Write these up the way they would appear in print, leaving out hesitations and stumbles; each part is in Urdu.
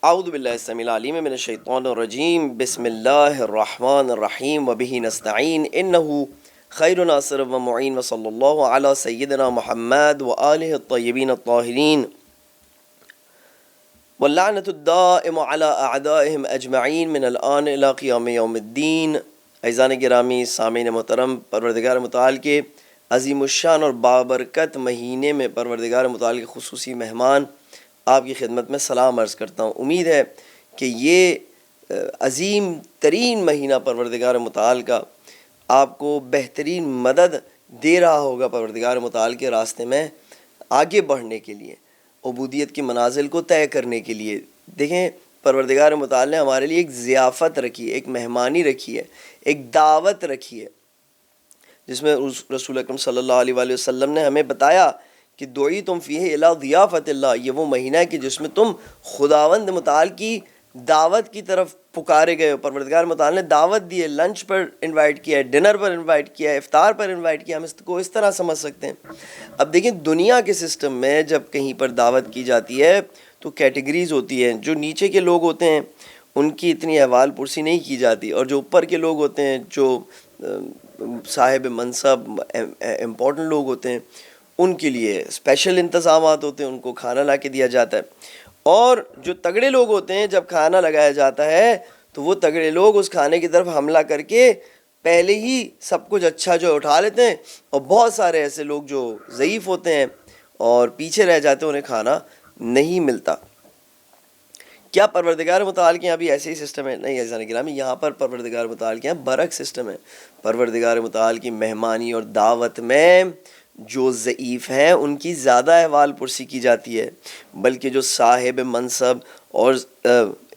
اعوذ باللہ السمیع العلیم من الشیطان الرجیم بسم اللہ الرحمن الرحیم وبہ نستعین انہ خیر ناصر و معین وصلی اللہ علی سیدنا محمد وآلہ الطیبین الطاہرین واللعنۃ الدائم علی اعدائہم اجمعین من الآن الی قیام یوم الدین۔ عزیزان گرامی، سامعین محترم، پروردگار متعال کے عظیم الشان اور بابرکت مہینے میں پروردگار متعال کے خصوصی مہمان آپ کی خدمت میں سلام عرض کرتا ہوں۔ امید ہے کہ یہ عظیم ترین مہینہ پروردگار متعال کا آپ کو بہترین مدد دے رہا ہوگا پروردگار متعال کے راستے میں آگے بڑھنے کے لیے، عبودیت کی منازل کو طے کرنے کے لیے۔ دیکھیں، پروردگار متعال نے ہمارے لیے ایک ضیافت رکھی ہے، ایک مہمانی رکھی ہے، ایک دعوت رکھی ہے، جس میں رسول اکرم صلی اللہ علیہ وآلہ وسلم نے ہمیں بتایا کہ دعیتم فیہ الی ضیافت اللہ، یہ وہ مہینہ ہے کہ جس میں تم خداوند متعال کی دعوت کی طرف پکارے گئے ہو۔ پروردگار متعال نے دعوت دی ہے، لنچ پر انوائٹ کیا ہے، ڈنر پر انوائٹ کیا ہے، افطار پر انوائٹ کیا ہے، ہم اس کو اس طرح سمجھ سکتے ہیں۔ اب دیکھیں، دنیا کے سسٹم میں جب کہیں پر دعوت کی جاتی ہے تو کیٹیگریز ہوتی ہیں۔ جو نیچے کے لوگ ہوتے ہیں ان کی اتنی احوال پرسی نہیں کی جاتی، اور جو اوپر کے لوگ ہوتے ہیں، جو صاحب منصب امپورٹنٹ لوگ ہوتے ہیں، ان کے لیے اسپیشل انتظامات ہوتے ہیں، ان کو کھانا لا کے دیا جاتا ہے۔ اور جو تگڑے لوگ ہوتے ہیں، جب کھانا لگایا جاتا ہے تو وہ تگڑے لوگ اس کھانے کی طرف حملہ کر کے پہلے ہی سب کچھ اچھا جو اٹھا لیتے ہیں، اور بہت سارے ایسے لوگ جو ضعیف ہوتے ہیں اور پیچھے رہ جاتے ہیں، انہیں کھانا نہیں ملتا۔ کیا پروردگار متعال کے یہاں بھی ایسے ہی سسٹم ہے؟ نہیں عزیزان گرامی، یہاں پر پروردگار متعال کے یہاں برعکس سسٹم ہے۔ پروردگار متعال کی مہمانی اور دعوت میں جو ضعیف ہیں ان کی زیادہ احوال پرسی کی جاتی ہے، بلکہ جو صاحب منصب اور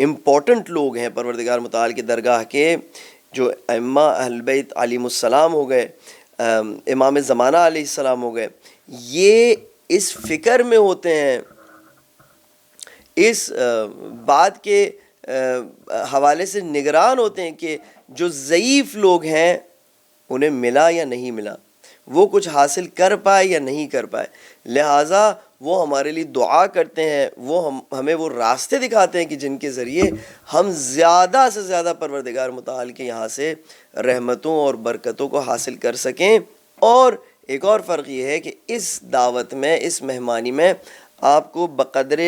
امپورٹنٹ لوگ ہیں پروردگار متعال کی درگاہ کے، جو ائمہ اہل بیت علیہم السلام ہو گئے، امام زمانہ علیہ السلام ہو گئے، یہ اس فکر میں ہوتے ہیں، اس بات کے حوالے سے نگران ہوتے ہیں کہ جو ضعیف لوگ ہیں انہیں ملا یا نہیں ملا، وہ کچھ حاصل کر پائے یا نہیں کر پائے، لہٰذا وہ ہمارے لیے دعا کرتے ہیں، وہ ہمیں وہ راستے دکھاتے ہیں کہ جن کے ذریعے ہم زیادہ سے زیادہ پروردگار متعال کے یہاں سے رحمتوں اور برکتوں کو حاصل کر سکیں۔ اور ایک اور فرق یہ ہے کہ اس دعوت میں، اس مہمانی میں آپ کو بقدر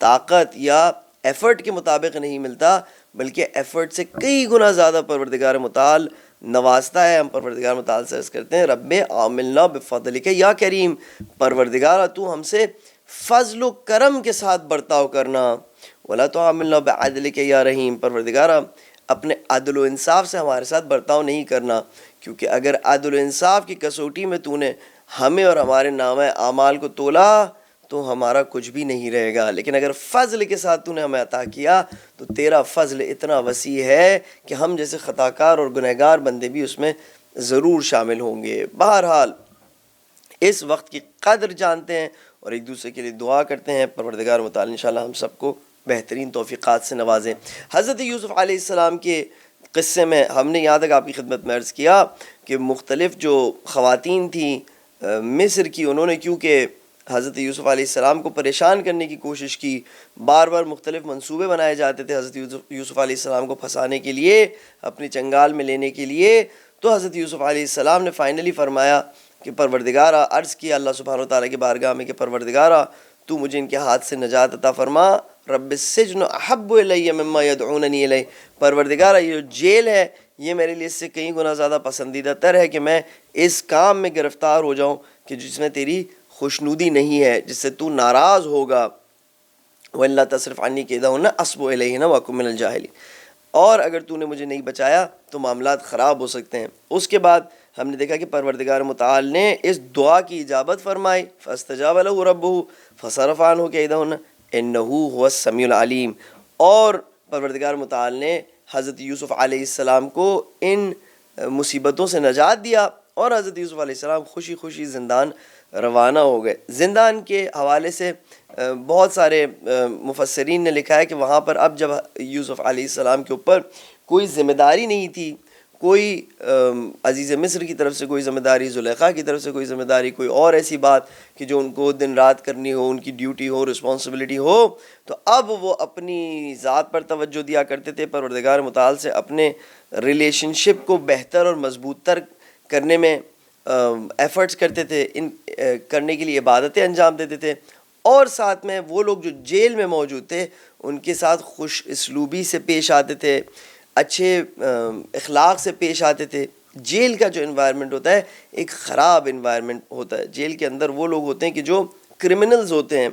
طاقت یا ایفرٹ کے مطابق نہیں ملتا، بلکہ ایفرٹ سے کئی گنا زیادہ پروردگار متعال نوازتا ہے۔ ہم پروردگار متعال سے عرض کرتے ہیں، رب عاملنا بفضلک یا کریم، پروردگار تو ہم سے فضل و کرم کے ساتھ برتاؤ کرنا، ولا تعاملنا بعدلک یا رحیم، پروردگار اپنے عدل و انصاف سے ہمارے ساتھ برتاؤ نہیں کرنا، کیونکہ اگر عدل و انصاف کی کسوٹی میں تو نے ہمیں اور ہمارے نامہ اعمال کو تولا تو ہمارا کچھ بھی نہیں رہے گا، لیکن اگر فضل کے ساتھ تو نے ہمیں عطا کیا تو تیرا فضل اتنا وسیع ہے کہ ہم جیسے خطاکار اور گنہگار بندے بھی اس میں ضرور شامل ہوں گے۔ بہرحال اس وقت کی قدر جانتے ہیں اور ایک دوسرے کے لیے دعا کرتے ہیں، پروردگار متعال انشاءاللہ ہم سب کو بہترین توفیقات سے نوازیں۔ حضرت یوسف علیہ السلام کے قصے میں ہم نے یہاں تک آپ کی خدمت میں عرض کیا کہ مختلف جو خواتین تھیں مصر کی، انہوں نے کیونکہ حضرت یوسف علیہ السلام کو پریشان کرنے کی کوشش کی، بار بار مختلف منصوبے بنائے جاتے تھے حضرت یوسف علیہ السلام کو پھنسانے کے لیے، اپنی چنگال میں لینے کے لیے، تو حضرت یوسف علیہ السلام نے فائنلی فرمایا کہ پروردگارا، عرض کیا اللہ سبحانہ وتعالیٰ کی بارگاہ میں کہ پروردگارا تو مجھے ان کے ہاتھ سے نجات عطا فرما، رب السجن احب الی مما یدعوننی الیہ، پروردگارا یہ جو جیل ہے یہ میرے لیے اس سے کئی گنا زیادہ پسندیدہ تر ہے کہ میں اس کام میں گرفتار ہو جاؤں کہ جس میں تیری خوشنودی نہیں ہے، جس سے تو ناراض ہوگا، وَإِلَّا تَصْرِفْ عَنِّي كَيْدَهُنَّ أَصْبُ إِلَيْهِنَّ وَأَكُن مِّنَ الْجَاهِلِينَ، اور اگر تو نے مجھے نہیں بچایا تو معاملات خراب ہو سکتے ہیں۔ اس کے بعد ہم نے دیکھا کہ پروردگار متعال نے اس دعا کی اجابت فرمائی، فَاسْتَجَابَ لَهُ رَبُّهُ فَصَرَفَ عَنْهُ كَيْدَهُنَّ إِنَّهُ هُوَ السَّمِيعُ الْعَلِيمُ، اور پروردگار متعال نے حضرت یوسف علیہ السلام کو ان مصیبتوں سے نجات دیا، اور حضرت یوسف علیہ السلام خوشی خوشی زندان روانہ ہو گئے۔ زندان کے حوالے سے بہت سارے مفسرین نے لکھا ہے کہ وہاں پر اب جب یوسف علیہ السلام کے اوپر کوئی ذمہ داری نہیں تھی، کوئی عزیز مصر کی طرف سے کوئی ذمہ داری، زلیخا کی طرف سے کوئی ذمہ داری، کوئی اور ایسی بات کہ جو ان کو دن رات کرنی ہو، ان کی ڈیوٹی ہو، رسپانسبلٹی ہو، تو اب وہ اپنی ذات پر توجہ دیا کرتے تھے، پروردگار متعال سے اپنے ریلیشن شپ کو بہتر اور مضبوط تر کرنے میں ایفرٹس کرتے تھے، ان کرنے کے لیے عبادتیں انجام دیتے تھے، اور ساتھ میں وہ لوگ جو جیل میں موجود تھے ان کے ساتھ خوش اسلوبی سے پیش آتے تھے، اچھے اخلاق سے پیش آتے تھے۔ جیل کا جو انوائرمنٹ ہوتا ہے ایک خراب انوائرمنٹ ہوتا ہے، جیل کے اندر وہ لوگ ہوتے ہیں کہ جو کرمنلز ہوتے ہیں،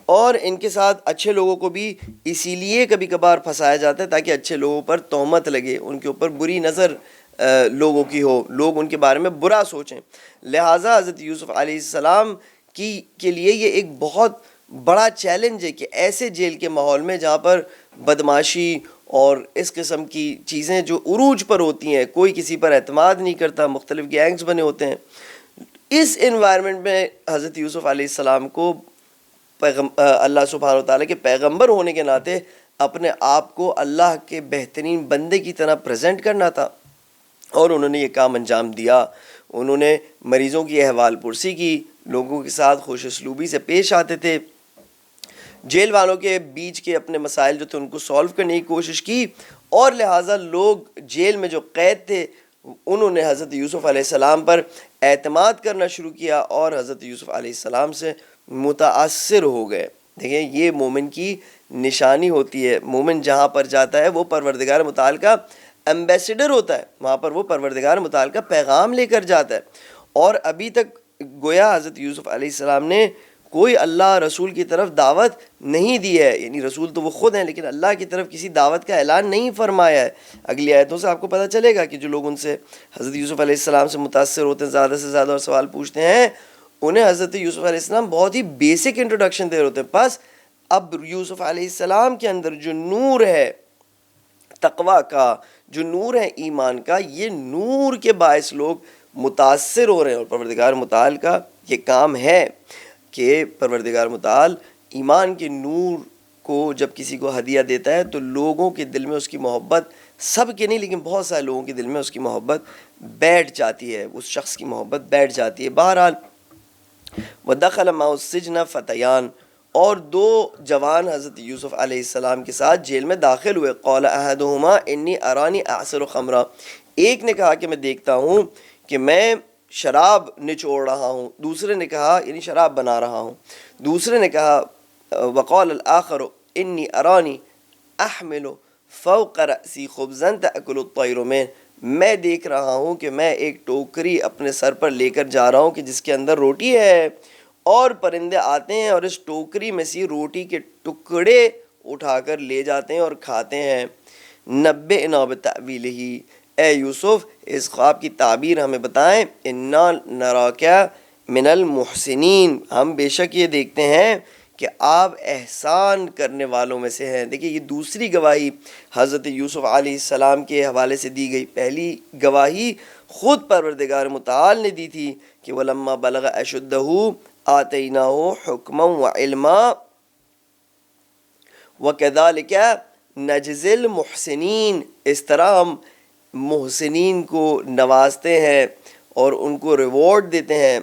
اور ان کے ساتھ اچھے لوگوں کو بھی اسی لیے کبھی کبھار پھنسایا جاتا ہے تاکہ اچھے لوگوں پر تہمت لگے، ان کے اوپر بری نظر لوگوں کی ہو، لوگ ان کے بارے میں برا سوچیں۔ لہٰذا حضرت یوسف علیہ السلام کے لیے یہ ایک بہت بڑا چیلنج ہے کہ ایسے جیل کے ماحول میں جہاں پر بدماشی اور اس قسم کی چیزیں جو عروج پر ہوتی ہیں، کوئی کسی پر اعتماد نہیں کرتا، مختلف گینگز بنے ہوتے ہیں، اس انوائرمنٹ میں حضرت یوسف علیہ السلام کو اللہ سبحانہ وتعالیٰ کے پیغمبر ہونے کے ناطے اپنے آپ کو اللہ کے بہترین بندے کی طرح پریزنٹ کرنا تھا، اور انہوں نے یہ کام انجام دیا۔ انہوں نے مریضوں کی احوال پرسی کی، لوگوں کے ساتھ خوش اسلوبی سے پیش آتے تھے، جیل والوں کے بیچ کے اپنے مسائل جو تھے ان کو سولو کرنے کی کوشش کی، اور لہٰذا لوگ جیل میں جو قید تھے انہوں نے حضرت یوسف علیہ السلام پر اعتماد کرنا شروع کیا اور حضرت یوسف علیہ السلام سے متاثر ہو گئے۔ دیکھیں یہ مومن کی نشانی ہوتی ہے، مومن جہاں پر جاتا ہے وہ پروردگار متعال کا ایمبیسڈر ہوتا ہے، وہاں پر وہ پروردگار متعال کا پیغام لے کر جاتا ہے۔ اور ابھی تک گویا حضرت یوسف علیہ السلام نے کوئی اللہ رسول کی طرف دعوت نہیں دی ہے، یعنی رسول تو وہ خود ہیں لیکن اللہ کی طرف کسی دعوت کا اعلان نہیں فرمایا ہے۔ اگلی آیتوں سے آپ کو پتہ چلے گا کہ جو لوگ ان سے حضرت یوسف علیہ السلام سے متاثر ہوتے ہیں، زیادہ سے زیادہ اور سوال پوچھتے ہیں، انہیں حضرت یوسف علیہ السلام بہت ہی بیسک انٹروڈکشن دے رہے ہوتے ہیں۔ بس اب یوسف علیہ السلام کے اندر جو نور ہے تقویٰ کا، جو نور ہے ایمان کا، یہ نور کے باعث لوگ متاثر ہو رہے ہیں، اور پروردگار متعال کا یہ کام ہے کہ پروردگار متعال ایمان کے نور کو جب کسی کو ہدیہ دیتا ہے تو لوگوں کے دل میں اس کی محبت، سب کے نہیں لیکن بہت سارے لوگوں کے دل میں اس کی محبت بیٹھ جاتی ہے، اس شخص کی محبت بیٹھ جاتی ہے۔ بہرحال وَدَخَلَ مَعَهُ السِّجْنَ فَتَيَانِ، اور دو جوان حضرت یوسف علیہ السلام کے ساتھ جیل میں داخل ہوئے۔ قَالَ أَحَدُهُمَا إِنِّي أَرَانِي أَعْصِرُ خَمْرًا، ایک نے کہا کہ میں دیکھتا ہوں کہ میں شراب نچوڑ رہا ہوں، دوسرے نے کہا یعنی شراب بنا رہا ہوں، دوسرے نے کہا وقال الآخر انی ارانی احمل فوق رأسی خبزا تأکل الطیر منہ، میں دیکھ رہا ہوں کہ میں ایک ٹوکری اپنے سر پر لے کر جا رہا ہوں کہ جس کے اندر روٹی ہے، اور پرندے آتے ہیں اور اس ٹوکری میں سے روٹی کے ٹکڑے اٹھا کر لے جاتے ہیں اور کھاتے ہیں۔ نبئنا بتأویلہ، اے یوسف اس خواب کی تعبیر ہمیں بتائیں۔ انا نراک من المحسنین، ہم بے شک یہ دیکھتے ہیں کہ آپ احسان کرنے والوں میں سے ہیں۔ دیکھیے یہ دوسری گواہی حضرت یوسف علیہ السلام کے حوالے سے دی گئی۔ پہلی گواہی خود پروردگار متعال نے دی تھی کہ وَلَمَّا بَلَغَ أَشُدَّهُ آتَيْنَاهُ حُكْمًا وَعِلْمًا وَكَذَلِكَ نَجْزِي الْمُحْسِنِينَ، اس طرح ہم محسنین کو نوازتے ہیں اور ان کو ریوارڈ دیتے ہیں۔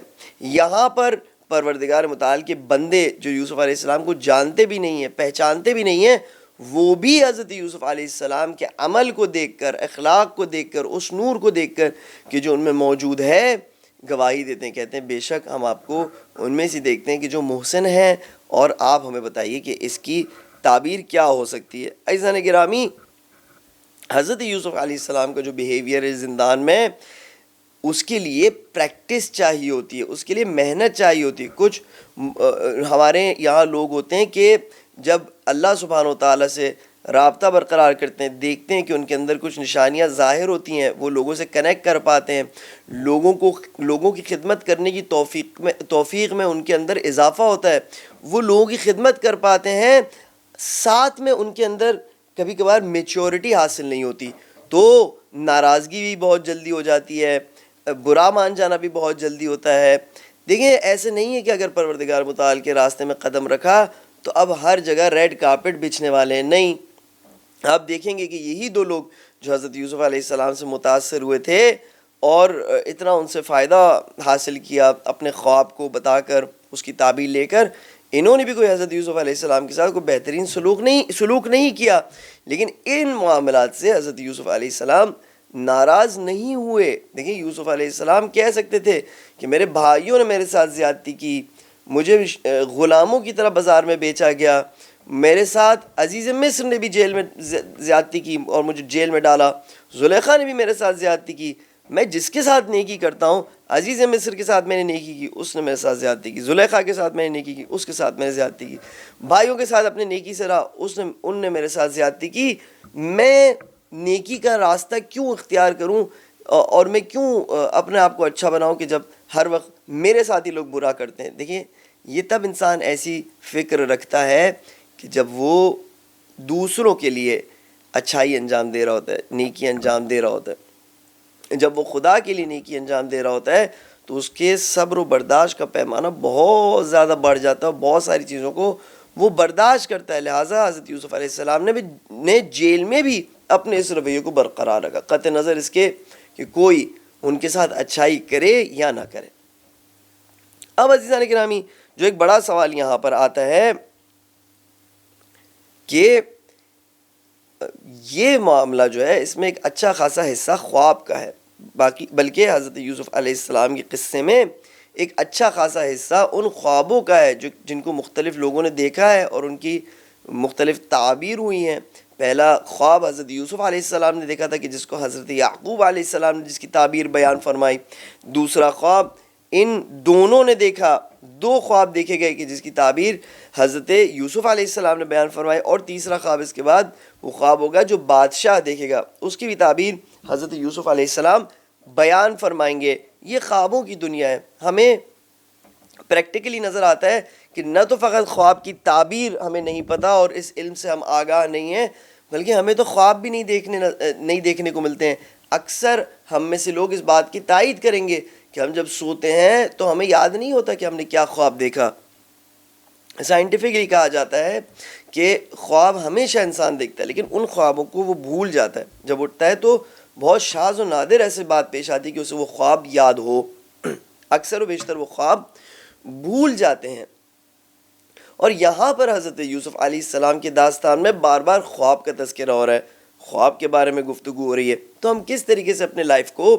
یہاں پر پروردگار متعال کے بندے جو یوسف علیہ السلام کو جانتے بھی نہیں ہیں، پہچانتے بھی نہیں ہیں، وہ بھی حضرت یوسف علیہ السلام کے عمل کو دیکھ کر، اخلاق کو دیکھ کر، اس نور کو دیکھ کر کہ جو ان میں موجود ہے گواہی دیتے ہیں، کہتے ہیں بے شک ہم آپ کو ان میں سے دیکھتے ہیں کہ جو محسن ہیں، اور آپ ہمیں بتائیے کہ اس کی تعبیر کیا ہو سکتی ہے۔ عزیزان گرامی، حضرت یوسف علیہ السلام کا جو بیہیویئر ہے زندان میں، اس کے لیے پریکٹس چاہیے ہوتی ہے، اس کے لیے محنت چاہیے ہوتی ہے۔ کچھ ہمارے یہاں لوگ ہوتے ہیں کہ جب اللہ سبحانہ و تعالیٰ سے رابطہ برقرار کرتے ہیں، دیکھتے ہیں کہ ان کے اندر کچھ نشانیاں ظاہر ہوتی ہیں، وہ لوگوں سے کنیکٹ کر پاتے ہیں، لوگوں کی خدمت کرنے کی توفیق میں ان کے اندر اضافہ ہوتا ہے، وہ لوگوں کی خدمت کر پاتے ہیں، ساتھ میں ان کے اندر کبھی کبھار میچورٹی حاصل نہیں ہوتی، تو ناراضگی بھی بہت جلدی ہو جاتی ہے، برا مان جانا بھی بہت جلدی ہوتا ہے۔ دیکھیں ایسے نہیں ہے کہ اگر پروردگار متعال کے راستے میں قدم رکھا تو اب ہر جگہ ریڈ کارپٹ بچھنے والے ہیں، نہیں، آپ دیکھیں گے کہ یہی دو لوگ جو حضرت یوسف علیہ السلام سے متاثر ہوئے تھے اور اتنا ان سے فائدہ حاصل کیا اپنے خواب کو بتا کر، اس کی تعبیر لے کر، انہوں نے بھی کوئی حضرت یوسف علیہ السلام کے ساتھ کوئی بہترین سلوک نہیں کیا، لیکن ان معاملات سے حضرت یوسف علیہ السلام ناراض نہیں ہوئے۔ دیکھیں یوسف علیہ السلام کہہ سکتے تھے کہ میرے بھائیوں نے میرے ساتھ زیادتی کی، مجھے غلاموں کی طرح بازار میں بیچا گیا، میرے ساتھ عزیز مصر نے بھی جیل میں زیادتی کی اور مجھے جیل میں ڈالا، زلیخا نے بھی میرے ساتھ زیادتی کی، میں جس کے ساتھ نیکی کرتا ہوں، عزیز مصر کے ساتھ میں نے نیکی کی، اس نے میرے ساتھ زیادتی کی، زلیخا کے ساتھ میں نے نیکی کی، اس کے ساتھ میں نے زیادتی کی، بھائیوں کے ساتھ اپنے نیکی سے رہا، ان نے میرے ساتھ زیادتی کی، میں نیکی کا راستہ کیوں اختیار کروں اور میں کیوں اپنے آپ کو اچھا بناؤں کہ جب ہر وقت میرے ساتھ ہی لوگ برا کرتے ہیں۔ دیکھیں یہ تب انسان ایسی فکر رکھتا ہے کہ جب وہ دوسروں کے لیے اچھائی انجام دے رہا ہوتا ہے، نیکی انجام دے رہا ہوتا ہے، جب وہ خدا کے لیے نیکی انجام دے رہا ہوتا ہے تو اس کے صبر و برداشت کا پیمانہ بہت زیادہ بڑھ جاتا ہے، بہت ساری چیزوں کو وہ برداشت کرتا ہے۔ لہٰذا حضرت یوسف علیہ السلام نے جیل میں بھی اپنے اس رویے کو برقرار رکھا، قطع نظر اس کے کہ کوئی ان کے ساتھ اچھائی کرے یا نہ کرے۔ اب عزیزان گرامی جو ایک بڑا سوال یہاں پر آتا ہے کہ یہ معاملہ جو ہے اس میں ایک اچھا خاصا حصہ خواب کا ہے، بلکہ حضرت یوسف علیہ السلام کے قصے میں ایک اچھا خاصا حصہ ان خوابوں کا ہے جن کو مختلف لوگوں نے دیکھا ہے اور ان کی مختلف تعابیر ہوئی ہیں۔ پہلا خواب حضرت یوسف علیہ السلام نے دیکھا تھا کہ جس کو حضرت یعقوب علیہ السلام نے جس کی تعبیر بیان فرمائی، دوسرا خواب ان دونوں نے دیکھا، دو خواب دیکھے گئے کہ جس کی تعبیر حضرت یوسف علیہ السلام نے بیان فرمائی، اور تیسرا خواب اس کے بعد وہ خواب ہوگا جو بادشاہ دیکھے گا، اس کی بھی تعبیر حضرت یوسف علیہ السلام بیان فرمائیں گے۔ یہ خوابوں کی دنیا ہے۔ ہمیں پریکٹیکلی نظر آتا ہے کہ نہ تو فقط خواب کی تعبیر ہمیں نہیں پتہ اور اس علم سے ہم آگاہ نہیں ہیں، بلکہ ہمیں تو خواب بھی نہیں دیکھنے کو ملتے ہیں۔ اکثر ہم میں سے لوگ اس بات کی تائید کریں گے کہ ہم جب سوتے ہیں تو ہمیں یاد نہیں ہوتا کہ ہم نے کیا خواب دیکھا۔ سائنٹیفکلی کہا جاتا ہے کہ خواب ہمیشہ انسان دیکھتا ہے لیکن ان خوابوں کو وہ بھول جاتا ہے، جب اٹھتا ہے تو بہت شاذ و نادر ایسے بات پیش آتی ہے کہ اسے وہ خواب یاد ہو، اکثر و بیشتر وہ خواب بھول جاتے ہیں۔ اور یہاں پر حضرت یوسف علیہ السلام کی داستان میں بار بار خواب کا تذکرہ ہو رہا ہے، خواب کے بارے میں گفتگو ہو رہی ہے، تو ہم کس طریقے سے اپنے لائف کو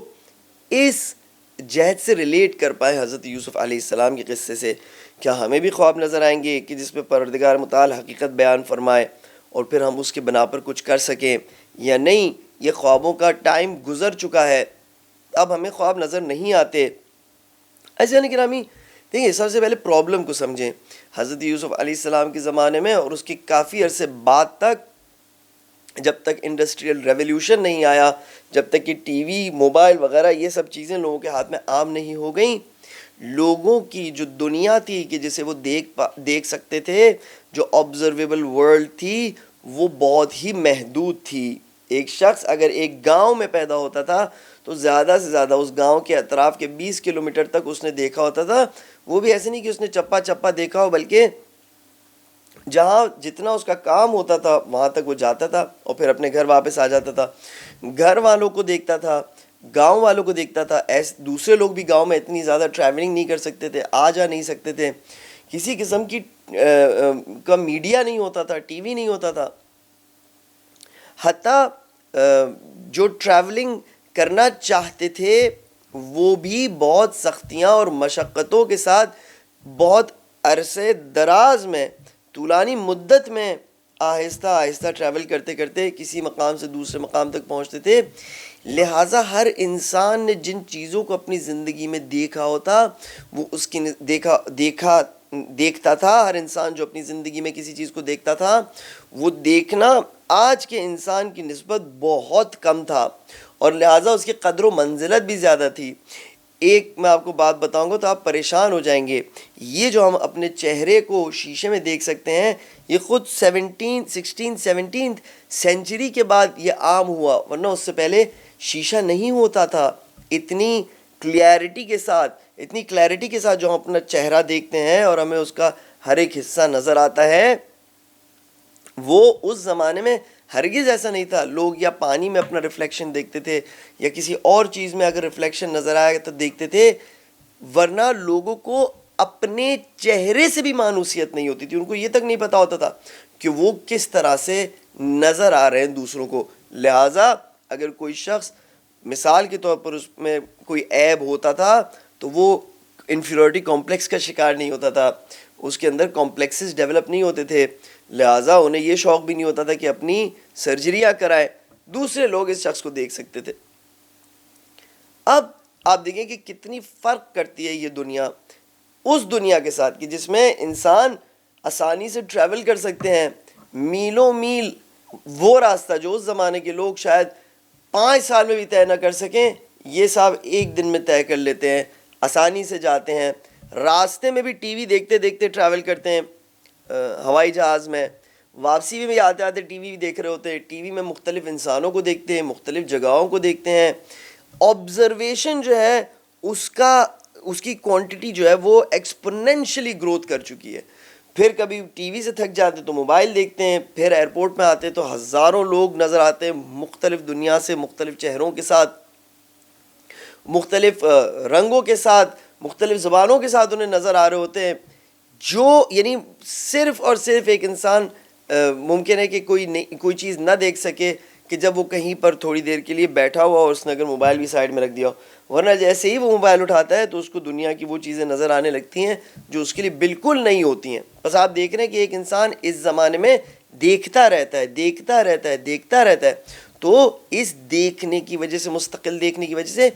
اس جہد سے ریلیٹ کر پائیں حضرت یوسف علیہ السلام کے قصے سے؟ کیا ہمیں بھی خواب نظر آئیں گے کہ جس پہ پروردگار متعال حقیقت بیان فرمائے اور پھر ہم اس کے بنا پر کچھ کر سکیں، یا نہیں یہ خوابوں کا ٹائم گزر چکا ہے، اب ہمیں خواب نظر نہیں آتے؟ ایسے یعنی گرامی دیکھیں سب سے پہلے پرابلم کو سمجھیں۔ حضرت یوسف علیہ السلام کے زمانے میں اور اس کے کافی عرصے بعد تک، جب تک انڈسٹریل ریولیوشن نہیں آیا، جب تک کہ ٹی وی، موبائل وغیرہ یہ سب چیزیں لوگوں کے ہاتھ میں عام نہیں ہو گئیں، لوگوں کی جو دنیا تھی کہ جسے وہ دیکھ سکتے تھے، جو آبزرویبل ورلڈ تھی، وہ بہت ہی محدود تھی۔ ایک شخص اگر ایک گاؤں میں پیدا ہوتا تھا تو زیادہ سے زیادہ اس گاؤں کے اطراف کے 20 کلومیٹر تک اس نے دیکھا ہوتا تھا، وہ بھی ایسے نہیں کہ اس نے چپا چپا دیکھا ہو، بلکہ جہاں جتنا اس کا کام ہوتا تھا وہاں تک وہ جاتا تھا اور پھر اپنے گھر واپس آ جاتا تھا، گھر والوں کو دیکھتا تھا، گاؤں والوں کو دیکھتا تھا۔ ایسے دوسرے لوگ بھی گاؤں میں اتنی زیادہ ٹریولنگ نہیں کر سکتے تھے، آ جا نہیں سکتے تھے، کسی قسم کی کا میڈیا نہیں ہوتا تھا، ٹی وی نہیں ہوتا تھا، حتیٰ جو ٹریولنگ کرنا چاہتے تھے وہ بھی بہت سختیاں اور مشقتوں کے ساتھ بہت عرصے دراز میں، طولانی مدت میں آہستہ آہستہ ٹریول کرتے کرتے کسی مقام سے دوسرے مقام تک پہنچتے تھے۔ لہٰذا ہر انسان نے جن چیزوں کو اپنی زندگی میں دیکھا ہوتا وہ اس کی دیکھتا تھا۔ ہر انسان جو اپنی زندگی میں کسی چیز کو دیکھتا تھا وہ دیکھنا آج کے انسان کی نسبت بہت کم تھا اور لہٰذا اس کی قدر و منزلت بھی زیادہ تھی۔ ایک میں آپ کو بات بتاؤں گا تو آپ پریشان ہو جائیں گے، یہ جو ہم اپنے چہرے کو شیشے میں دیکھ سکتے ہیں یہ خود 17 سینچری کے بعد یہ عام ہوا، ورنہ اس سے پہلے شیشہ نہیں ہوتا تھا۔ اتنی کلیئرٹی کے ساتھ جو ہم اپنا چہرہ دیکھتے ہیں اور ہمیں اس کا ہر ایک حصہ نظر آتا ہے، وہ اس زمانے میں ہرگز ایسا نہیں تھا. لوگ یا پانی میں اپنا ریفلیکشن دیکھتے تھے یا کسی اور چیز میں اگر ریفلیکشن نظر آیا تو دیکھتے تھے, ورنہ لوگوں کو اپنے چہرے سے بھی مانوسیت نہیں ہوتی تھی. ان کو یہ تک نہیں پتا ہوتا تھا کہ وہ کس طرح سے نظر آ رہے ہیں دوسروں کو. لہٰذا اگر کوئی شخص مثال کے طور پر اس میں کوئی عیب ہوتا تھا تو وہ انفیریورٹی کمپلیکس کا شکار نہیں ہوتا تھا, اس کے اندر کمپلیکسز ڈیولپ نہیں ہوتے تھے. لہٰذا انہیں یہ شوق بھی نہیں ہوتا تھا کہ اپنی سرجریاں کرائے, دوسرے لوگ اس شخص کو دیکھ سکتے تھے. اب آپ دیکھیں کہ کتنی فرق کرتی ہے یہ دنیا اس دنیا کے ساتھ کہ جس میں انسان آسانی سے ٹریول کر سکتے ہیں, میلوں میل وہ راستہ جو اس زمانے کے لوگ شاید 5 سال میں بھی طے نہ کر سکیں, یہ صاحب ایک دن میں طے کر لیتے ہیں, آسانی سے جاتے ہیں. راستے میں بھی ٹی وی دیکھتے دیکھتے ٹریول کرتے ہیں, ہوائی جہاز میں واپسی میں بھی آتے آتے ٹی وی دیکھ رہے ہوتے ہیں. ٹی وی میں مختلف انسانوں کو دیکھتے ہیں, مختلف جگہوں کو دیکھتے ہیں. آبزرویشن جو ہے اس کی کوانٹٹی جو ہے وہ ایکسپوننشلی گروتھ کر چکی ہے. پھر کبھی ٹی وی سے تھک جاتے تو موبائل دیکھتے ہیں, پھر ایئرپورٹ میں آتے تو ہزاروں لوگ نظر آتے ہیں مختلف دنیا سے, مختلف چہروں کے ساتھ, مختلف رنگوں کے ساتھ, مختلف زبانوں کے ساتھ انہیں نظر آ رہے ہوتے ہیں. جو یعنی صرف اور صرف ایک انسان ممکن ہے کہ کوئی چیز نہ دیکھ سکے کہ جب وہ کہیں پر تھوڑی دیر کے لیے بیٹھا ہوا اور اس نے اگر موبائل بھی سائڈ میں رکھ دیا ہو, ورنہ جیسے ہی وہ موبائل اٹھاتا ہے تو اس کو دنیا کی وہ چیزیں نظر آنے لگتی ہیں جو اس کے لیے بالکل نہیں ہوتی ہیں. بس آپ دیکھ رہے ہیں کہ ایک انسان اس زمانے میں دیکھتا رہتا ہے. تو اس دیکھنے کی وجہ سے, مستقل دیکھنے کی وجہ سے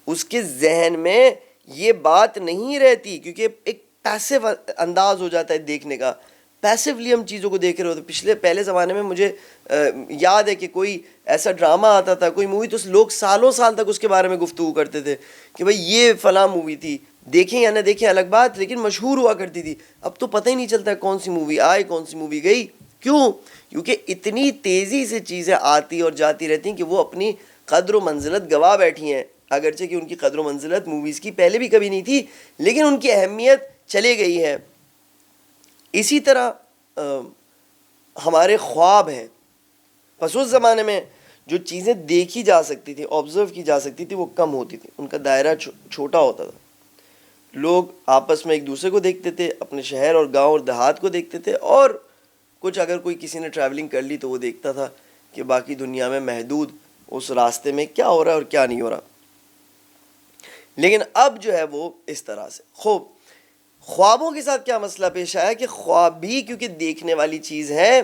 اس کے ذہن میں یہ بات نہیں رہتی, کیونکہ ایک پیسو انداز ہو جاتا ہے دیکھنے کا. پیسولی ہم چیزوں کو دیکھ رہے ہوتے. پہلے زمانے میں مجھے یاد ہے کہ کوئی ایسا ڈرامہ آتا تھا, کوئی مووی, تو لوگ سالوں سال تک اس کے بارے میں گفتگو کرتے تھے کہ بھائی یہ فلاں مووی تھی, دیکھیں یا نہ دیکھیں الگ بات, لیکن مشہور ہوا کرتی تھی. اب تو پتہ ہی نہیں چلتا کون سی مووی آئی کون سی مووی گئی. کیوں؟ کیونکہ اتنی تیزی سے چیزیں آتی اور جاتی رہتی ہیں کہ وہ اپنی قدر و منزلت گوا بیٹھی ہیں. اگرچہ کہ ان کی قدر و منزلت موویز کی پہلے بھی کبھی نہیں تھی, لیکن ان کی اہمیت چلے گئی ہے. اسی طرح ہمارے خواب ہیں. بس اس زمانے میں جو چیزیں دیکھی جا سکتی تھی, آبزرو کی جا سکتی تھی, وہ کم ہوتی تھی, ان کا دائرہ چھوٹا ہوتا تھا. لوگ آپس میں ایک دوسرے کو دیکھتے تھے, اپنے شہر اور گاؤں اور دیہات کو دیکھتے تھے, اور کچھ اگر کوئی کسی نے ٹریولنگ کر لی تو وہ دیکھتا تھا کہ باقی دنیا میں محدود اس راستے میں کیا ہو رہا ہے اور کیا نہیں ہو رہا. لیکن اب جو ہے وہ اس طرح سے. خوابوں کے ساتھ کیا مسئلہ پیش آیا کہ خواب بھی کیونکہ دیکھنے والی چیز ہے,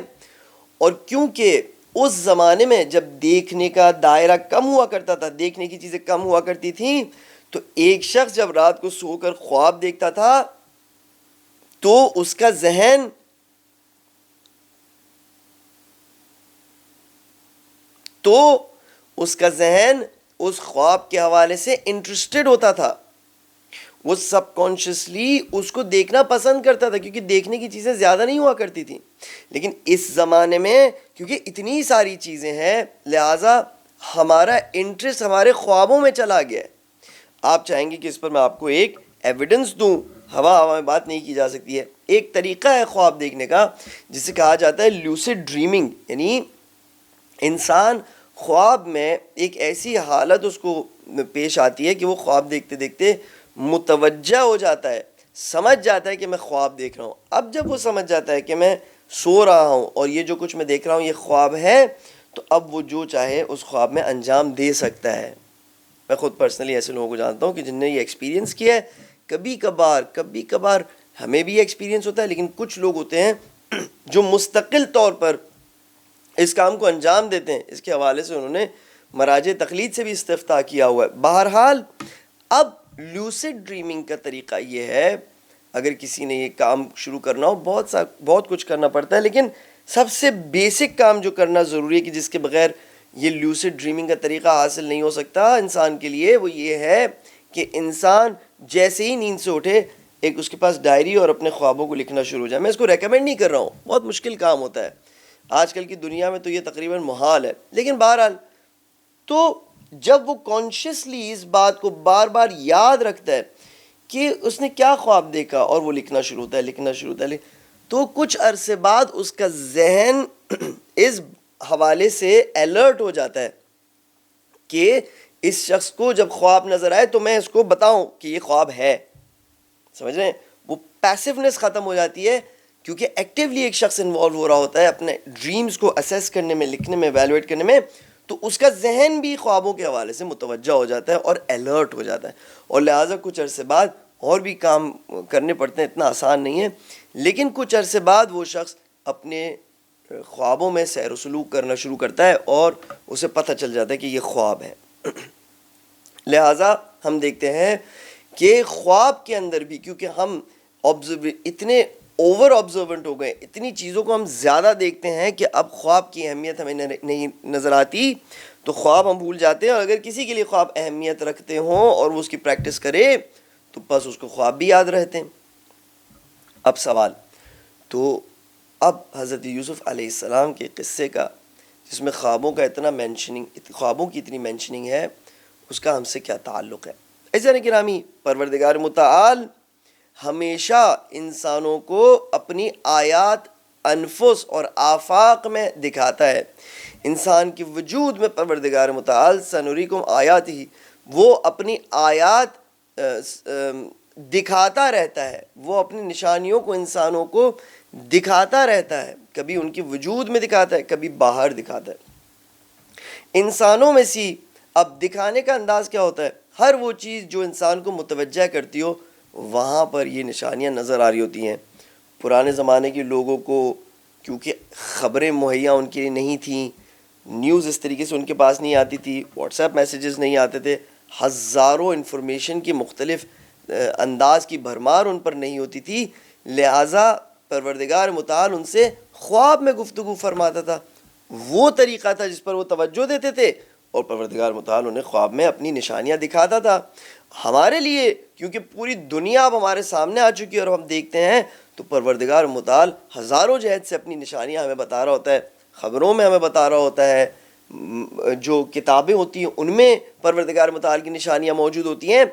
اور کیونکہ اس زمانے میں جب دیکھنے کا دائرہ کم ہوا کرتا تھا, دیکھنے کی چیزیں کم ہوا کرتی تھیں, تو ایک شخص جب رات کو سو کر خواب دیکھتا تھا تو اس کا ذہن اس خواب کے حوالے سے انٹرسٹڈ ہوتا تھا. وہ سب کانشیسلی اس کو دیکھنا پسند کرتا تھا, کیونکہ دیکھنے کی چیزیں زیادہ نہیں ہوا کرتی تھیں. لیکن اس زمانے میں کیونکہ اتنی ساری چیزیں ہیں, لہٰذا ہمارا انٹرسٹ ہمارے خوابوں میں چلا گیا ہے. آپ چاہیں گے کہ اس پر میں آپ کو ایک ایویڈنس دوں, ہوا میں بات نہیں کی جا سکتی ہے. ایک طریقہ ہے خواب دیکھنے کا جسے کہا جاتا ہے لیوسڈ ڈریمنگ, یعنی انسان خواب میں ایک ایسی حالت اس کو پیش آتی ہے کہ وہ خواب دیکھتے دیکھتے متوجہ ہو جاتا ہے, سمجھ جاتا ہے کہ میں خواب دیکھ رہا ہوں. اب جب وہ سمجھ جاتا ہے کہ میں سو رہا ہوں اور یہ جو کچھ میں دیکھ رہا ہوں یہ خواب ہے, تو اب وہ جو چاہے اس خواب میں انجام دے سکتا ہے. میں خود پرسنلی ایسے لوگوں کو جانتا ہوں کہ جن نے یہ ایکسپیرینس کیا ہے. کبھی کبھار ہمیں بھی ایکسپیرینس ہوتا ہے, لیکن کچھ لوگ ہوتے ہیں جو مستقل طور پر اس کام کو انجام دیتے ہیں. اس کے حوالے سے انہوں نے مراجع تقلید سے بھی استفتاء کیا ہوا ہے. بہرحال اب لیوسڈ ڈریمنگ کا طریقہ یہ ہے, اگر کسی نے یہ کام شروع کرنا ہو, بہت کچھ کرنا پڑتا ہے, لیکن سب سے بیسک کام جو کرنا ضروری ہے کہ جس کے بغیر یہ لیوسڈ ڈریمنگ کا طریقہ حاصل نہیں ہو سکتا انسان کے لیے, وہ یہ ہے کہ انسان جیسے ہی نیند سے اٹھے ایک اس کے پاس ڈائری اور اپنے خوابوں کو لکھنا شروع ہو جائے. میں اس کو ریکمینڈ نہیں کر رہا ہوں, بہت مشکل کام ہوتا ہے آج کل کی دنیا میں, تو یہ تقریباً محال ہے. لیکن بہرحال تو جب وہ کانشیسلی اس بات کو بار بار یاد رکھتا ہے کہ اس نے کیا خواب دیکھا اور وہ لکھنا شروع ہوتا ہے, تو کچھ عرصے بعد اس کا ذہن اس حوالے سے الرٹ ہو جاتا ہے کہ اس شخص کو جب خواب نظر آئے تو میں اس کو بتاؤں کہ یہ خواب ہے. سمجھ رہے ہیں؟ وہ پیسونیس ختم ہو جاتی ہے کیونکہ ایکٹیولی ایک شخص انوالو ہو رہا ہوتا ہے اپنے ڈریمز کو اسیس کرنے میں، لکھنے میں، ایویلویٹ کرنے میں، تو اس کا ذہن بھی خوابوں کے حوالے سے متوجہ ہو جاتا ہے اور الرٹ ہو جاتا ہے، اور لہٰذا کچھ عرصے بعد اور بھی کام کرنے پڑتے ہیں، اتنا آسان نہیں ہے، لیکن کچھ عرصے بعد وہ شخص اپنے خوابوں میں سیر و سلوک کرنا شروع کرتا ہے اور اسے پتہ چل جاتا ہے کہ یہ خواب ہے. لہٰذا ہم دیکھتے ہیں کہ خواب کے اندر بھی، کیونکہ ہم اتنے اوور آبزرونٹ ہو گئے، اتنی چیزوں کو ہم زیادہ دیکھتے ہیں کہ اب خواب کی اہمیت ہمیں نہیں نظر آتی، تو خواب ہم بھول جاتے ہیں. اور اگر کسی کے لیے خواب اہمیت رکھتے ہوں اور وہ اس کی پریکٹس کرے تو بس اس کو خواب بھی یاد رہتے ہیں. اب سوال تو اب حضرت یوسف علیہ السلام کے قصے کا، جس میں خوابوں کا اتنا خوابوں کی اتنی مینشننگ ہے، اس کا ہم سے کیا تعلق ہے؟ عزیزان گرامی، پروردگار متعال ہمیشہ انسانوں کو اپنی آیات انفس اور آفاق میں دکھاتا ہے. انسان کے وجود میں پروردگار متعال سنریکم آیات ہی، وہ اپنی آیات دکھاتا رہتا ہے، وہ اپنی نشانیوں کو انسانوں کو دکھاتا رہتا ہے، کبھی ان کے وجود میں دکھاتا ہے، کبھی باہر دکھاتا ہے. انسانوں میں سی اب دکھانے کا انداز کیا ہوتا ہے؟ ہر وہ چیز جو انسان کو متوجہ کرتی ہو وہاں پر یہ نشانیاں نظر آ رہی ہوتی ہیں. پرانے زمانے کے لوگوں کو کیونکہ خبریں مہیا ان کے لیے نہیں تھیں، نیوز اس طریقے سے ان کے پاس نہیں آتی تھی، واٹس ایپ میسیجز نہیں آتے تھے، ہزاروں انفارمیشن کی مختلف انداز کی بھرمار ان پر نہیں ہوتی تھی، لہٰذا پروردگار متعال ان سے خواب میں گفتگو فرماتا تھا. وہ طریقہ تھا جس پر وہ توجہ دیتے تھے، اور پروردگار متعال انہیں خواب میں اپنی نشانیاں دکھاتا تھا. ہمارے لیے کیونکہ پوری دنیا اب ہمارے سامنے آ چکی ہے اور ہم دیکھتے ہیں، تو پروردگار متعال ہزاروں جہت سے اپنی نشانیاں ہمیں بتا رہا ہوتا ہے، خبروں میں ہمیں بتا رہا ہوتا ہے، جو کتابیں ہوتی ہیں ان میں پروردگار متعال کی نشانیاں موجود ہوتی ہیں.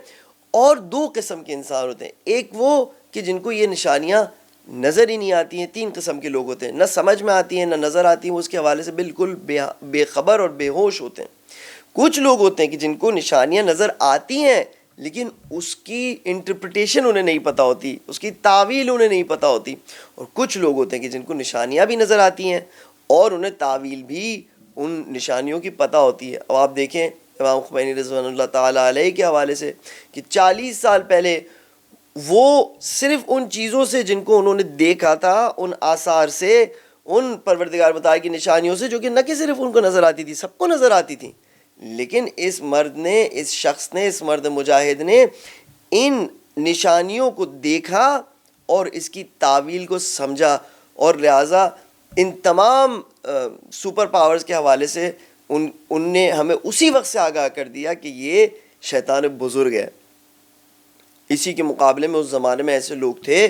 اور دو قسم کے انسان ہوتے ہیں، ایک وہ کہ جن کو یہ نشانیاں نظر ہی نہیں آتی ہیں. تین قسم کے لوگ ہوتے ہیں، نہ سمجھ میں آتی ہیں نہ نظر آتی ہیں، وہ اس کے حوالے سے بالکل بے خبر اور بے ہوش ہوتے ہیں. کچھ لوگ ہوتے ہیں کہ جن کو نشانیاں نظر آتی ہیں لیکن اس کی انٹرپریٹیشن انہیں نہیں پتہ ہوتی، اس کی تعویل انہیں نہیں پتہ ہوتی. اور کچھ لوگ ہوتے ہیں کہ جن کو نشانیاں بھی نظر آتی ہیں اور انہیں تعویل بھی ان نشانیوں کی پتہ ہوتی ہے. اب آپ دیکھیں امام خمینی رضوان اللہ تعالیٰ علیہ کے حوالے سے کہ 40 سال پہلے وہ صرف ان چیزوں سے جن کو انہوں نے دیکھا تھا، ان آثار سے، ان پروردگار متعال کی نشانیوں سے، جو کہ نہ کہ صرف ان کو نظر آتی تھی، سب کو نظر آتی تھی، لیکن اس مرد نے، اس شخص نے، اس مرد مجاہد نے ان نشانیوں کو دیکھا اور اس کی تعویل کو سمجھا، اور لہٰذا ان تمام سپر پاورز کے حوالے سے ان نے ہمیں اسی وقت سے آگاہ کر دیا کہ یہ شیطان بزرگ ہے. اسی کے مقابلے میں اس زمانے میں ایسے لوگ تھے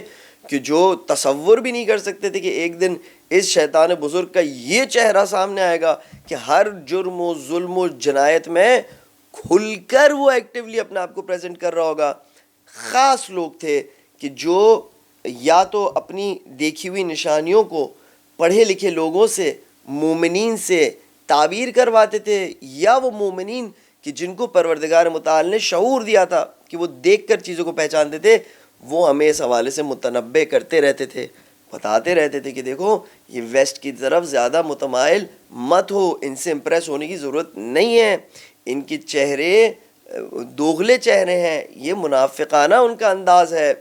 کہ جو تصور بھی نہیں کر سکتے تھے کہ ایک دن اس شیطان بزرگ کا یہ چہرہ سامنے آئے گا کہ ہر جرم و ظلم و جنایت میں کھل کر وہ ایکٹیولی اپنے آپ کو پریزنٹ کر رہا ہوگا. خاص لوگ تھے کہ جو یا تو اپنی دیکھی ہوئی نشانیوں کو پڑھے لکھے لوگوں سے، مومنین سے تعبیر کرواتے تھے، یا وہ مومنین کہ جن کو پروردگار متعال نے شعور دیا تھا کہ وہ دیکھ کر چیزوں کو پہچانتے تھے، وہ ہمیں اس حوالے سے متنبع کرتے رہتے تھے، بتاتے رہتے تھے کہ دیکھو یہ ویسٹ کی طرف زیادہ متمائل مت ہو، ان سے امپریس ہونے کی ضرورت نہیں ہے، ان کے چہرے دوغلے چہرے ہیں، یہ منافقانہ ان کا انداز ہے.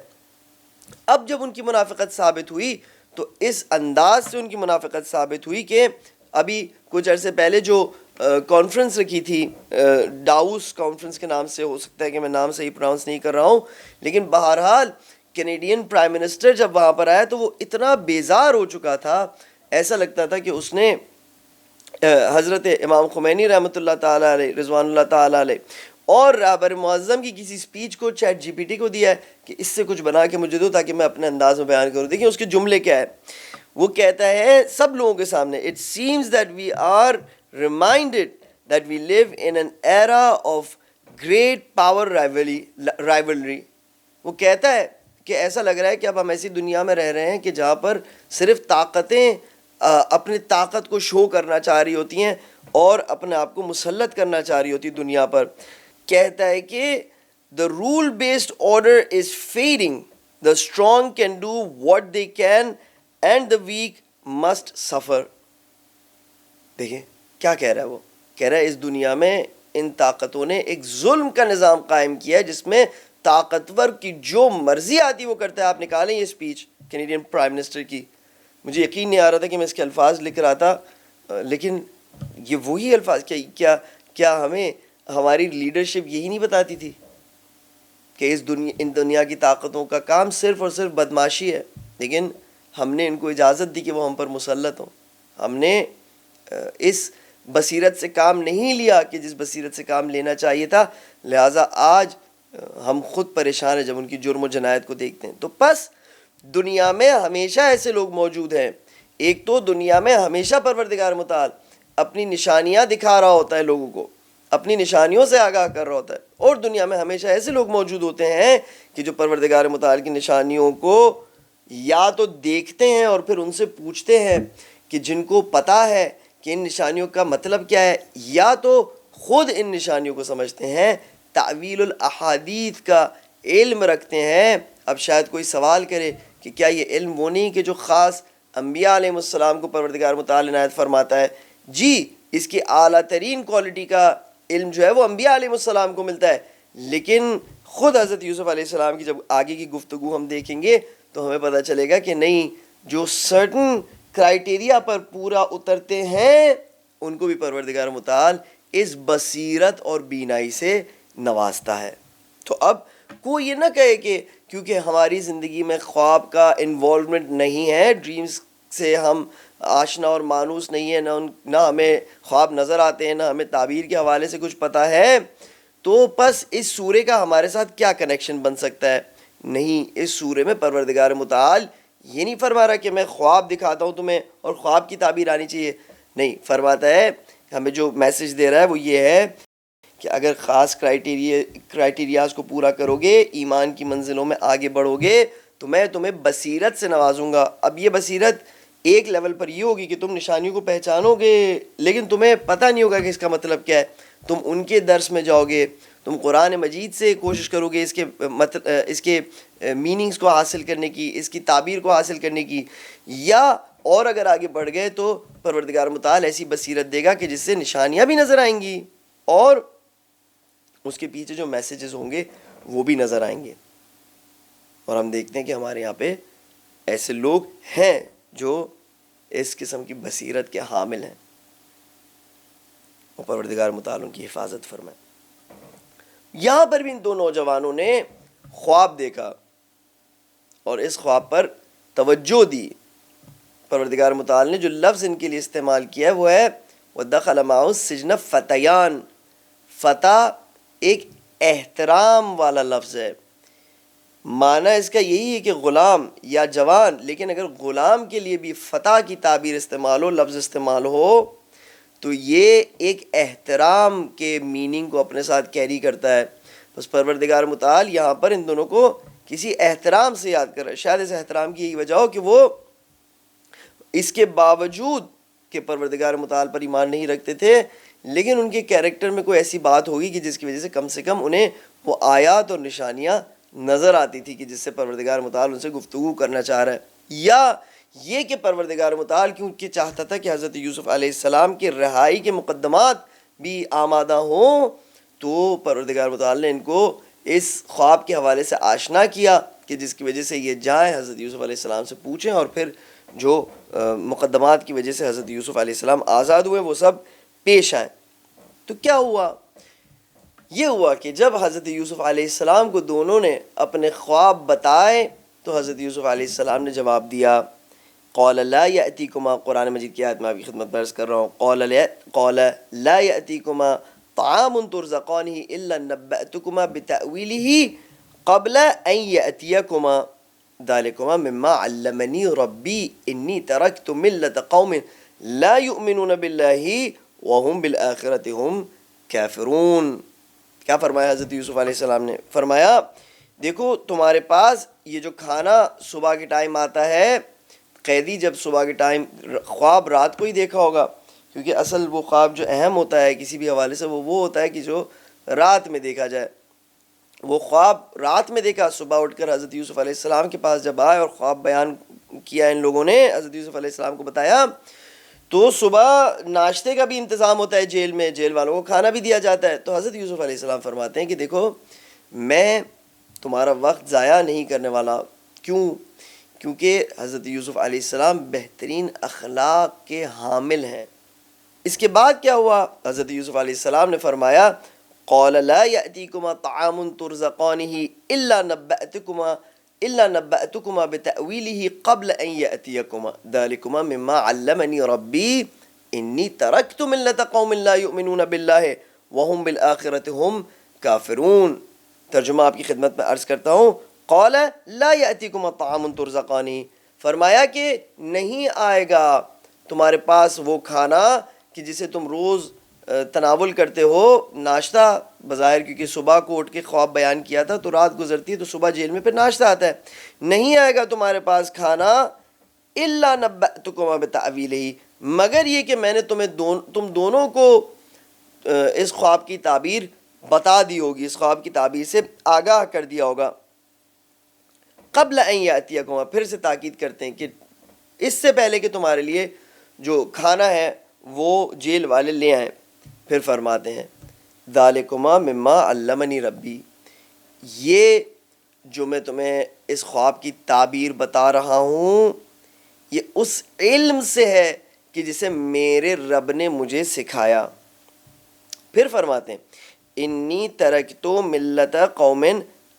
اب جب ان کی منافقت ثابت ہوئی تو اس انداز سے ان کی منافقت ثابت ہوئی کہ ابھی کچھ عرصے پہلے جو کانفرنس رکھی تھی، ڈاؤس کانفرنس کے نام سے، ہو سکتا ہے کہ میں نام صحیح پروناؤنس نہیں کر رہا ہوں، لیکن بہرحال کینیڈین پرائم منسٹر جب وہاں پر آیا تو وہ اتنا بیزار ہو چکا تھا، ایسا لگتا تھا کہ اس نے حضرت امام خمینی رحمۃ اللہ تعالیٰ علیہ، رضوان اللہ تعالیٰ علیہ، اور رہبر معظم کی کسی سپیچ کو چیٹ جی پی ٹی کو دیا ہے کہ اس سے کچھ بنا کے مجھے دو تاکہ میں اپنے انداز میں بیان کروں. دیکھیں اس کے جملے کیا ہے. وہ کہتا ہے سب لوگوں کے سامنے، it seems that we are reminded that we live in an era of great power rivalry. وہ کہتا ہے کہ ایسا لگ رہا ہے کہ اب ہم ایسی دنیا میں رہ رہے ہیں کہ جہاں پر صرف طاقتیں اپنی طاقت کو شو کرنا چاہ رہی ہوتی ہیں اور اپنے آپ کو مسلط کرنا چاہ رہی ہوتی دنیا پر. کہتا ہے کہ the rule based order is fading, the strong can do what they can and the weak must suffer. دیکھیں کیا کہہ رہا ہے وہ. کہہ رہا ہے اس دنیا میں ان طاقتوں نے ایک ظلم کا نظام قائم کیا ہے جس میں طاقتور کی جو مرضی آتی وہ کرتا ہے. آپ نکالیں یہ اسپیچ کینیڈین پرائم منسٹر کی, مجھے یقین نہیں آ رہا تھا کہ میں اس کے الفاظ لکھ رہا تھا, لیکن یہ وہی الفاظ. کیا ہمیں ہماری لیڈرشپ یہی نہیں بتاتی تھی کہ ان دنیا کی طاقتوں کا کام صرف اور صرف بدماشی ہے, لیکن ہم نے ان کو اجازت دی کہ وہ ہم پر مسلط ہوں. ہم نے اس بصیرت سے کام نہیں لیا کہ جس بصیرت سے کام لینا چاہیے تھا, لہٰذا آج ہم خود پریشان ہیں جب ان کی جرم و جنایت کو دیکھتے ہیں. تو پس دنیا میں ہمیشہ ایسے لوگ موجود ہیں. ایک تو دنیا میں ہمیشہ پروردگار متعال اپنی نشانیاں دکھا رہا ہوتا ہے لوگوں کو, اپنی نشانیوں سے آگاہ کر رہا ہوتا ہے, اور دنیا میں ہمیشہ ایسے لوگ موجود ہوتے ہیں کہ جو پروردگار متعال کی نشانیوں کو یا تو دیکھتے ہیں اور پھر ان سے پوچھتے ہیں کہ جن کو پتہ ہے کہ ان نشانیوں کا مطلب کیا ہے, یا تو خود ان نشانیوں کو سمجھتے ہیں, تعویل الاحادیث کا علم رکھتے ہیں. اب شاید کوئی سوال کرے کہ کیا یہ علم وہ نہیں کہ جو خاص انبیاء علیہ السلام کو پروردگار متعال عنایت فرماتا ہے؟ جی, اس کی اعلیٰ ترین کوالٹی کا علم جو ہے وہ انبیاء علیہ السلام کو ملتا ہے, لیکن خود حضرت یوسف علیہ السلام کی جب آگے کی گفتگو ہم دیکھیں گے تو ہمیں پتہ چلے گا کہ نہیں, جو سرٹن کرائٹیریا پر پورا اترتے ہیں ان کو بھی پروردگار متعال اس بصیرت اور بینائی سے نوازتا ہے. تو اب کوئی یہ نہ کہے کہ کیونکہ ہماری زندگی میں خواب کا انوالومنٹ نہیں ہے, ڈریمز سے ہم آشنا اور مانوس نہیں ہے, نہ ہمیں خواب نظر آتے ہیں, نہ ہمیں تعبیر کے حوالے سے کچھ پتہ ہے, تو بس اس سورے کا ہمارے ساتھ کیا کنیکشن بن سکتا ہے؟ نہیں, اس سورے میں پروردگار متعال یہ نہیں فرما رہا کہ میں خواب دکھاتا ہوں تمہیں اور خواب کی تعبیر آنی چاہیے. نہیں, فرماتا ہے ہمیں جو میسج دے رہا ہے وہ یہ ہے کہ اگر خاص کرائٹیریاز کو پورا کرو گے, ایمان کی منزلوں میں آگے بڑھو گے, تو میں تمہیں بصیرت سے نوازوں گا. اب یہ بصیرت ایک لیول پر یہ ہوگی کہ تم نشانیوں کو پہچانو گے, لیکن تمہیں پتہ نہیں ہوگا کہ اس کا مطلب کیا ہے. تم ان کے درس میں جاؤ گے, تم قرآن مجید سے کوشش کرو گے اس کے میننگز کو حاصل کرنے کی, اس کی تعبیر کو حاصل کرنے کی, یا اور اگر آگے بڑھ گئے تو پروردگار متعال ایسی بصیرت دے گا کہ جس سے نشانیاں بھی نظر آئیں گی اور اس کے پیچھے جو میسیجز ہوں گے وہ بھی نظر آئیں گے. اور ہم دیکھتے ہیں کہ ہمارے یہاں پہ ایسے لوگ ہیں جو اس قسم کی بصیرت کے حامل ہیں, اور پروردگار متعال ان کی حفاظت فرمائے. یہاں پر بھی ان دو نوجوانوں نے خواب دیکھا اور اس خواب پر توجہ دی. پروردگار متعال نے جو لفظ ان کے لیے استعمال کیا ہے وہ ہے وَدَخَلَ مَعَهُ السِّجْنَ فَتَيَانِ. فتح ایک احترام والا لفظ ہے, معنی اس کا یہی ہے کہ غلام یا جوان, لیکن اگر غلام کے لیے بھی فتح کی تعبیر استعمال ہو, لفظ استعمال ہو, تو یہ ایک احترام کے میننگ کو اپنے ساتھ کیری کرتا ہے. بس پروردگار متعال یہاں پر ان دونوں کو کسی احترام سے یاد کر رہا ہے. شاید اس احترام کی یہی وجہ ہو کہ وہ اس کے باوجود کہ پروردگار متعال پر ایمان نہیں رکھتے تھے, لیکن ان کے کیریکٹر میں کوئی ایسی بات ہوگی کہ جس کی وجہ سے کم انہیں وہ آیات اور نشانیاں نظر آتی تھی کہ جس سے پروردگار متعال ان سے گفتگو کرنا چاہ رہا ہے. یا یہ کہ پروردگار متعال کیونکہ چاہتا تھا کہ حضرت یوسف علیہ السلام کی رہائی کے مقدمات بھی آمادہ ہوں, تو پروردگار متعال نے ان کو اس خواب کے حوالے سے آشنا کیا کہ جس کی وجہ سے یہ جائیں حضرت یوسف علیہ السلام سے پوچھیں, اور پھر جو مقدمات کی وجہ سے حضرت یوسف علیہ السلام آزاد ہوئے وہ سب پیش آئیں. تو کیا ہوا؟ یہ ہوا کہ جب حضرت یوسف علیہ السلام کو دونوں نے اپنے خواب بتائے تو حضرت یوسف علیہ السلام نے جواب دیا قَالَ لَا يَأْتِيكُمَا. قرآن مجید کی آیت میں آپ کی خدمت میں عرض کر رہا ہوں, قَالَ لَا يَأْتِيكُمَا طَعَامٌ تُرْزَقَانِهِ إِلَّا نَبَّأْتُكُمَا بِتَأْوِيلِهِ قَبْلَ أَنْ يَأْتِيَكُمَا ذَلِكُمَا مِمَّا عَلَّمَنِي رَبِّي إِنِّي تَرَكْتُ مِلَّةَ قَوْمٍ لَا يُؤْمِنُونَ بِاللَّهِ وَهُمْ بِالْآخِرَةِ هُمْ كَافِرُونَ. کیا فرمایا حضرت یوسف علیہ السلام نے؟ فرمایا دیکھو تمہارے پاس یہ جو کھانا صبح کے ٹائم آتا ہے, قیدی جب صبح کے ٹائم خواب رات کو ہی دیکھا ہوگا، کیونکہ اصل وہ خواب جو اہم ہوتا ہے کسی بھی حوالے سے وہ ہوتا ہے کہ جو رات میں دیکھا جائے. وہ خواب رات میں دیکھا، صبح اٹھ کر حضرت یوسف علیہ السلام کے پاس جب آئے اور خواب بیان کیا ان لوگوں نے، حضرت یوسف علیہ السلام کو بتایا، تو صبح ناشتے کا بھی انتظام ہوتا ہے جیل میں، جیل والوں کو کھانا بھی دیا جاتا ہے. تو حضرت یوسف علیہ السلام فرماتے ہیں کہ دیکھو میں تمہارا وقت ضائع نہیں کرنے والا. کیوں؟ کیونکہ حضرت یوسف علیہ السلام بہترین اخلاق کے حامل ہیں. اس کے بعد کیا ہوا؟ حضرت یوسف علیہ السلام نے فرمایا قال لا يأتيكما طعام ترزقانه إلا نبأتكما بتأويله قبل أن يأتيكما ذلكما مما علمني ربي إني تركت ملة قوم لا يؤمنون بالله وهم بالآخرة هم كافرون. ترجمہ آپ کی خدمت میں عرض کرتا ہوں. قال لا يأتيكما طعام ترزقانه، فرمایا کہ نہیں آئے گا تمہارے پاس وہ کھانا کہ جسے تم روز تناول کرتے ہو، ناشتہ بظاہر، کیونکہ صبح کو اٹھ کے خواب بیان کیا تھا تو رات گزرتی ہے تو صبح جیل میں پھر ناشتہ آتا ہے. نہیں آئے گا تمہارے پاس کھانا الا نبأتکما بتأویلہ، مگر یہ کہ میں نے تم دونوں کو اس خواب کی تعبیر بتا دی ہوگی، اس خواب کی تعبیر سے آگاہ کر دیا ہوگا. قبل ان یاتیکما، پھر سے تاکید کرتے ہیں کہ اس سے پہلے کہ تمہارے لیے جو کھانا ہے وہ جیل والے لے آئیں. پھر فرماتے ہیں ذالکما مما علمنی ربی، یہ جو میں تمہیں اس خواب کی تعبیر بتا رہا ہوں یہ اس علم سے ہے کہ جسے میرے رب نے مجھے سکھایا. پھر فرماتے ہیں انی ترکت ملت قوم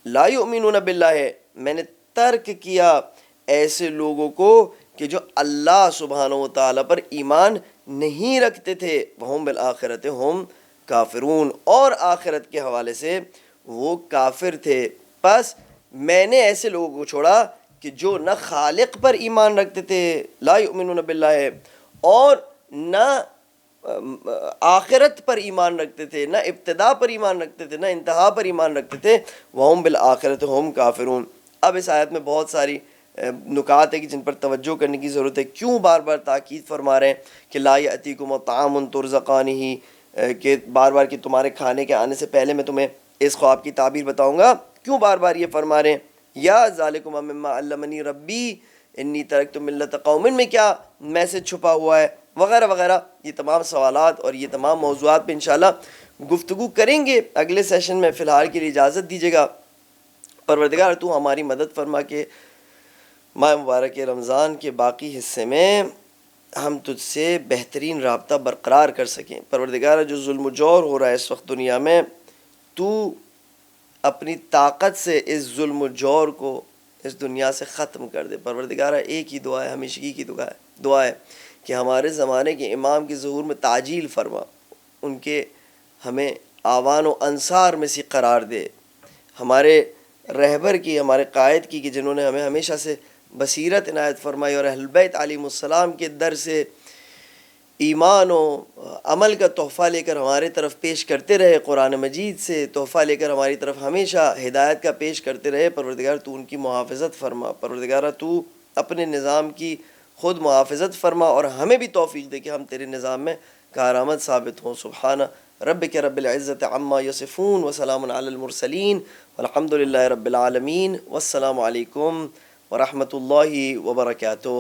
لا یؤمنون باللہ، میں نے ترک کیا ایسے لوگوں کو کہ جو اللہ سبحانہ و تعالیٰ پر ایمان نہیں رکھتے تھے، وہم بالآخرت ہم کافرون، اور آخرت کے حوالے سے وہ کافر تھے. پس میں نے ایسے لوگوں کو چھوڑا کہ جو نہ خالق پر ایمان رکھتے تھے لا یؤمنون باللہ، اور نہ آخرت پر ایمان رکھتے تھے، نہ ابتدا پر ایمان رکھتے تھے، نہ انتہا پر ایمان رکھتے تھے، وہم بالآخرت ہم کافرون. اب اس آیت میں بہت ساری نکات ہے کہ جن پر توجہ کرنے کی ضرورت ہے. کیوں بار بار تاکید فرما رہے ہیں کہ لا یأتیکم طعام ترزقانہ، کہ بار بار کہ تمہارے کھانے کے آنے سے پہلے میں تمہیں اس خواب کی تعبیر بتاؤں گا؟ کیوں بار بار یہ فرما رہے ہیں؟ یا ذالکما مما علمنی ربی انی ترکت ملت قوم میں کیا میسج چھپا ہوا ہے، وغیرہ وغیرہ. یہ تمام سوالات اور یہ تمام موضوعات پہ انشاءاللہ گفتگو کریں گے اگلے سیشن میں. فی الحال کے لیے اجازت دیجیے گا. پروردگار تو ہماری مدد فرما کے ماہ مبارک رمضان کے باقی حصے میں ہم تجھ سے بہترین رابطہ برقرار کر سکیں. پروردگار جو ظلم و جور ہو رہا ہے اس وقت دنیا میں، تو اپنی طاقت سے اس ظلم و جور کو اس دنیا سے ختم کر دے. پروردگار ایک ہی دعا ہے، ہمیشگی کی دعا ہے کہ ہمارے زمانے کے امام کے ظہور میں تعجیل فرما، ان کے ہمیں آوان و انصار میں سے قرار دے، ہمارے رہبر کی، ہمارے قائد کی، کہ جنہوں نے ہمیں ہمیشہ سے بصیرت عنایت فرمائی اور اہل بیت علیہم السلام کے در سے ایمان و عمل کا تحفہ لے کر ہمارے طرف پیش کرتے رہے، قرآن مجید سے تحفہ لے کر ہماری طرف ہمیشہ ہدایت کا پیش کرتے رہے. پروردگار تو ان کی محافظت فرما. پروردگار تو اپنے نظام کی خود محافظت فرما اور ہمیں بھی توفیق دے کہ ہم تیرے نظام میں کارآمد ثابت ہوں. سبحان ربک رب العزت عما یصفون وسلام علی المرسلین والحمد للہ رب العالمین. والسلام علیکم ورحمۃ اللہ وبرکاتہ.